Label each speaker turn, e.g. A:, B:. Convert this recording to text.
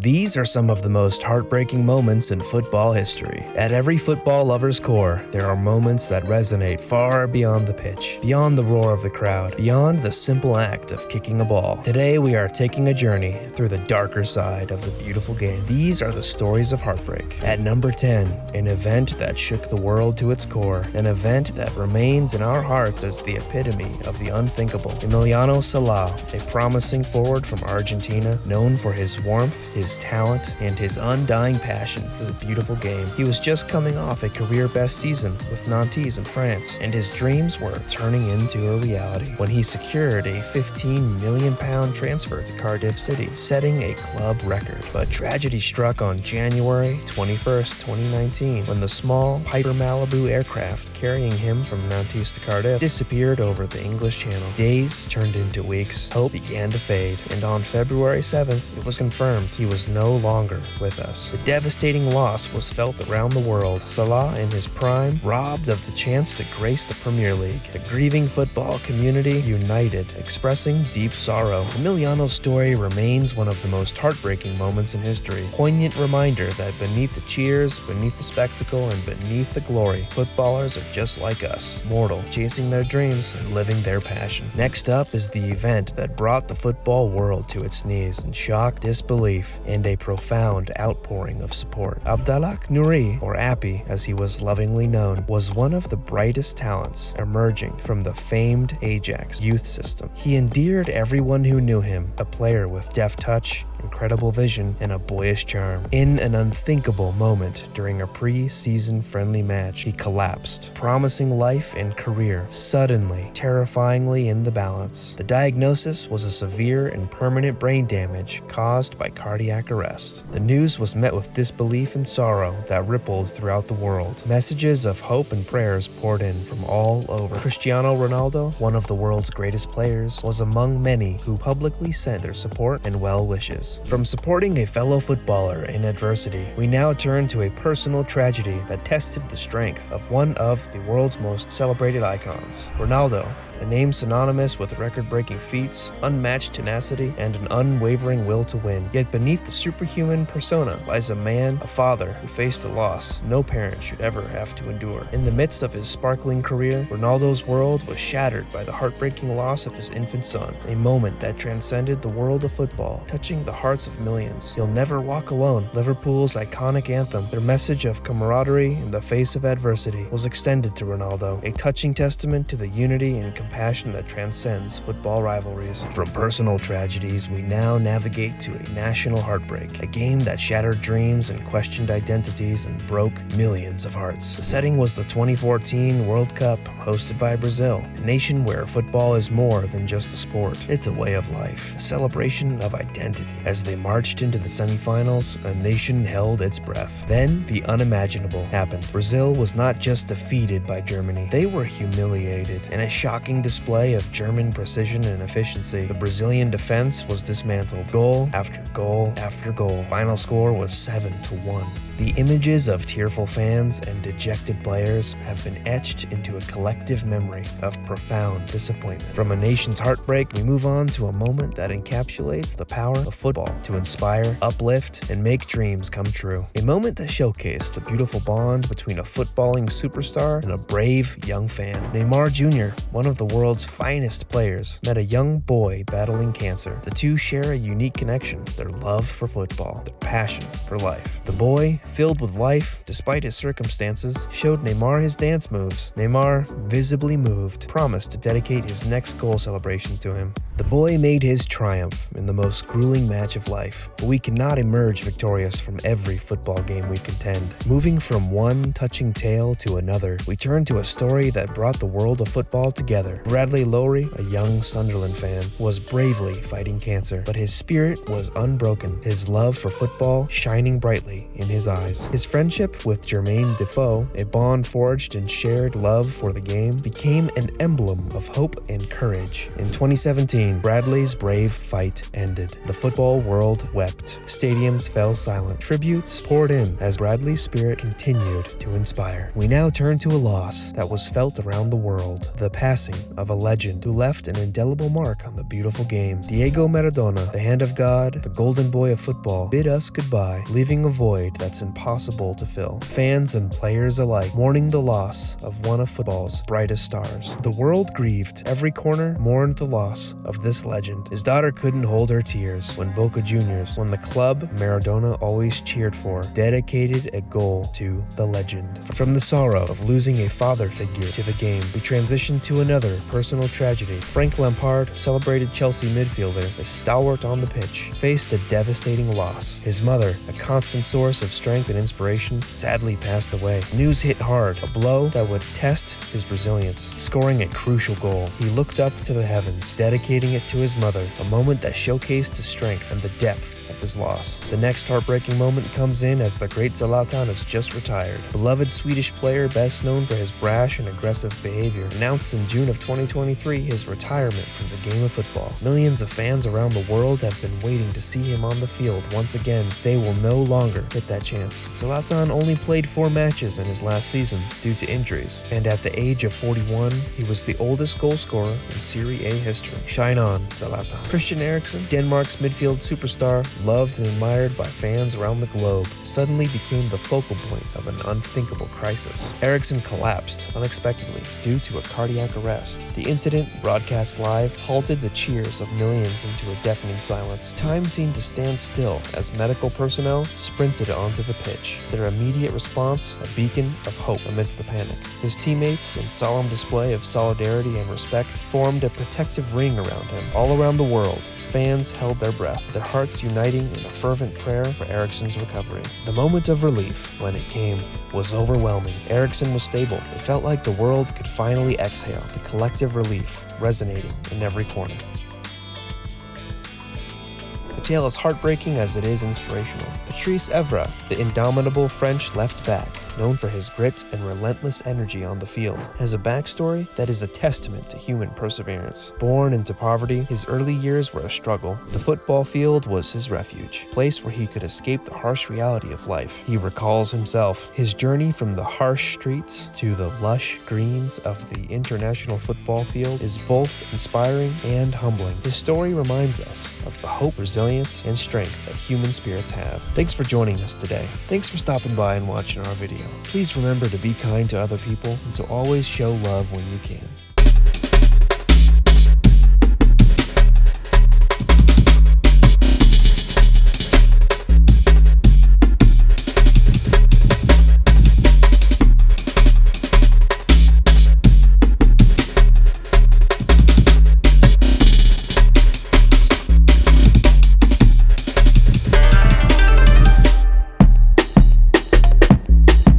A: These are some of the most heartbreaking moments in football history. At every football lover's core, there are moments that resonate far beyond the pitch, beyond the roar of the crowd, beyond the simple act of kicking a ball. Today, we are taking a journey through the darker side of the beautiful game. These are the stories of heartbreak. At number 10, an event that shook the world to its core, an event that remains in our hearts as the epitome of the unthinkable. Emiliano Sala, a promising forward from Argentina, known for his warmth, his talent, and his undying passion for the beautiful game. He was just coming off a career-best season with Nantes in France, and his dreams were turning into a reality when he secured a £15 million transfer to Cardiff City, setting a club record. But tragedy struck on January 21st, 2019, when the small Piper Malibu aircraft carrying him from Nantes to Cardiff disappeared over the English Channel. Days turned into weeks, hope began to fade, and on February 7th, it was confirmed he was no longer with us. The devastating loss was felt around the world. Salah, in his prime, robbed of the chance to grace the Premier League. The grieving football community united, expressing deep sorrow. Emiliano's story remains one of the most heartbreaking moments in history. Poignant reminder that beneath the cheers, beneath the spectacle, and beneath the glory, footballers are just like us, mortal, chasing their dreams and living their passion. Next up is the event that brought the football world to its knees in shock, disbelief, and a profound outpouring of support. Abdallah Nouri, or Appy as he was lovingly known, was one of the brightest talents emerging from the famed Ajax youth system. He endeared everyone who knew him, a player with deft touch, incredible vision, and a boyish charm. In an unthinkable moment during a pre-season friendly match, he collapsed, promising life and career suddenly, terrifyingly in the balance. The diagnosis was a severe and permanent brain damage caused by cardiac arrest. The news was met with disbelief and sorrow that rippled throughout the world. Messages of hope and prayers poured in from all over. Cristiano Ronaldo, one of the world's greatest players, was among many who publicly sent their support and well wishes. From supporting a fellow footballer in adversity, we now turn to a personal tragedy that tested the strength of one of the world's most celebrated icons. Ronaldo, a name synonymous with record-breaking feats, unmatched tenacity, and an unwavering will to win. Yet beneath the superhuman persona lies a man, a father, who faced a loss no parent should ever have to endure. In the midst of his sparkling career, Ronaldo's world was shattered by the heartbreaking loss of his infant son, a moment that transcended the world of football, touching the hearts of millions. You'll never walk alone, Liverpool's iconic anthem, their message of camaraderie in the face of adversity, was extended to Ronaldo, a touching testament to the unity and compassion that transcends football rivalries. From personal tragedies, we now navigate to a national heartbreak, a game that shattered dreams and questioned identities and broke millions of hearts. The setting was the 2014 World Cup, hosted by Brazil, a nation where football is more than just a sport. It's a way of life, a celebration of identity. As they marched into the semifinals, a nation held its breath. Then, the unimaginable happened. Brazil was not just defeated by Germany, they were humiliated. In a shocking display of German precision and efficiency, the Brazilian defense was dismantled. Goal after goal after goal. Final score was 7-1. The images of tearful fans and dejected players have been etched into a collective memory of profound disappointment. From a nation's heartbreak, we move on to a moment that encapsulates the power of football to inspire, uplift, and make dreams come true. A moment that showcased the beautiful bond between a footballing superstar and a brave young fan. Neymar Jr., one of the world's finest players, met a young boy battling cancer. The two share a unique connection, their love for football, their passion for life. The boy, filled with life despite his circumstances, showed Neymar his dance moves. Neymar, visibly moved, promised to dedicate his next goal celebration to him. The boy made his triumph in the most grueling match of life, but we cannot emerge victorious from every football game we contend. Moving from one touching tale to another, we turn to a story that brought the world of football together. Bradley Lowry, a young Sunderland fan, was bravely fighting cancer, but his spirit was unbroken, his love for football shining brightly in his eyes. His friendship with Jermaine Defoe, a bond forged in shared love for the game, became an emblem of hope and courage. In 2017, screen, Bradley's brave fight ended. The football world wept. Stadiums fell silent. Tributes poured in as Bradley's spirit continued to inspire. We now turn to a loss that was felt around the world. The passing of a legend who left an indelible mark on the beautiful game. Diego Maradona, the hand of God, the golden boy of football, bid us goodbye, leaving a void that's impossible to fill. Fans and players alike mourning the loss of one of football's brightest stars. The world grieved. Every corner mourned the loss of this legend. His daughter couldn't hold her tears when Boca Juniors, when the club Maradona always cheered for, dedicated a goal to the legend. From the sorrow of losing a father figure to the game, we transitioned to another personal tragedy. Frank Lampard, celebrated Chelsea midfielder, a stalwart on the pitch, faced a devastating loss. His mother, a constant source of strength and inspiration, sadly passed away. News hit hard, a blow that would test his resilience. Scoring a crucial goal, he looked up to the heavens, dedicating it to his mother, a moment that showcased his strength and the depth of his loss. The next heartbreaking moment comes in as the great Zlatan has just retired. Beloved Swedish player, best known for his brash and aggressive behavior, announced in June of 2023 his retirement from the game of football. Millions of fans around the world have been waiting to see him on the field once again. They will no longer get that chance. Zlatan only played 4 matches in his last season due to injuries, and at the age of 41, he was the oldest goal scorer in Serie A history. Shine on, Zlatan. Christian Eriksen, Denmark's midfield superstar, loved and admired by fans around the globe, suddenly became the focal point of an unthinkable crisis. Eriksen collapsed unexpectedly due to a cardiac arrest. The incident, broadcast live, halted the cheers of millions into a deafening silence. Time seemed to stand still as medical personnel sprinted onto the pitch, their immediate response a beacon of hope amidst the panic. His teammates, in solemn display of solidarity and respect, formed a protective ring around him. All around the world, fans held their breath, their hearts uniting in a fervent prayer for Eriksen's recovery. The moment of relief, when it came, was overwhelming. Eriksen was stable. It felt like the world could finally exhale, the collective relief resonating in every corner. The tale is heartbreaking as it is inspirational. Patrice Evra, the indomitable French left back, known for his grit and relentless energy on the field, has a backstory that is a testament to human perseverance. Born into poverty, his early years were a struggle. The football field was his refuge, a place where he could escape the harsh reality of life. He recalls himself, his journey from the harsh streets to the lush greens of the international football field is both inspiring and humbling. His story reminds us of the hope, resilience, and strength that human spirits have. Thanks for joining us today. Thanks for stopping by and watching our video. Please remember to be kind to other people and to always show love when you can.